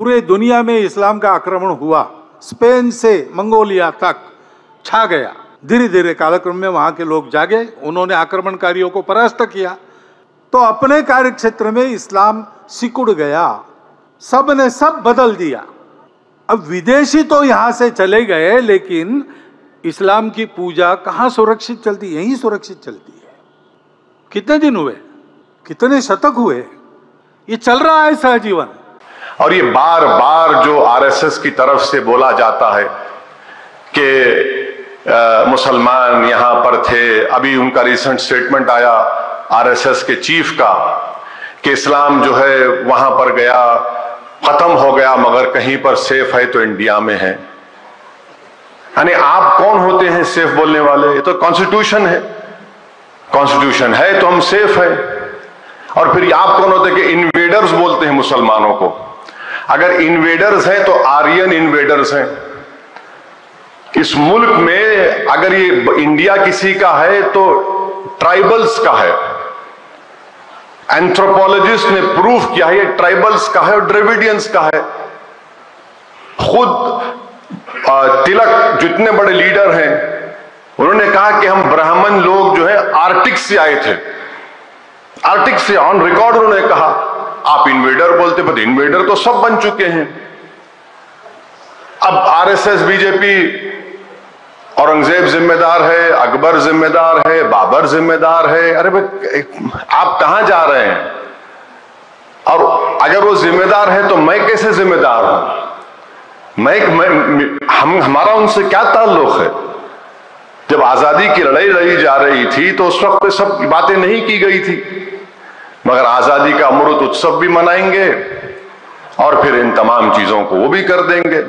पूरे दुनिया में इस्लाम का आक्रमण हुआ, स्पेन से मंगोलिया तक छा गया। धीरे धीरे कालक्रम में वहां के लोग जागे, उन्होंने आक्रमणकारियों को परास्त किया, तो अपने कार्य क्षेत्र में इस्लाम सिकुड़ गया, सब ने सब बदल दिया। अब विदेशी तो यहां से चले गए, लेकिन इस्लाम की पूजा कहां सुरक्षित चलती? यहीं सुरक्षित चलती है। कितने दिन हुए, कितने शतक हुए, ये चल रहा है सहजीवन। और ये बार बार जो आरएसएस की तरफ से बोला जाता है कि मुसलमान यहां पर थे, अभी उनका रिसेंट स्टेटमेंट आया आरएसएस के चीफ का कि इस्लाम जो है वहां पर गया, खत्म हो गया, मगर कहीं पर सेफ है तो इंडिया में है। यानी आप कौन होते हैं सेफ बोलने वाले? ये तो कॉन्स्टिट्यूशन है, कॉन्स्टिट्यूशन है तो हम सेफ है। और फिर आप कौन होते हैं कि इन्वेडर्स बोलते हैं मुसलमानों को? अगर इन्वेडर्स हैं तो आर्यन इन्वेडर्स हैं। इस मुल्क में अगर ये इंडिया किसी का है तो ट्राइबल्स का है। एंथ्रोपोलॉजिस्ट ने प्रूफ किया है ये ट्राइबल्स का है और द्रविडियंस का है। खुद तिलक जितने बड़े लीडर हैं उन्होंने कहा कि हम ब्राह्मण लोग जो है आर्टिक से आए थे, आर्टिक से, ऑन रिकॉर्ड उन्होंने कहा। आप इन्वेडर बोलते, बट इन्वेडर तो सब बन चुके हैं। अब आरएसएस बीजेपी, औरंगजेब जिम्मेदार है, अकबर जिम्मेदार है, बाबर जिम्मेदार है। अरे भाई आप कहां जा रहे हैं? और अगर वो जिम्मेदार है तो मैं कैसे जिम्मेदार हूं? हमारा उनसे क्या ताल्लुक है? जब आजादी की लड़ाई लड़ी जा रही थी तो उस वक्त सब बातें नहीं की गई थी, मगर आजादी का अमृत उत्सव भी मनाएंगे और फिर इन तमाम चीजों को वो भी कर देंगे।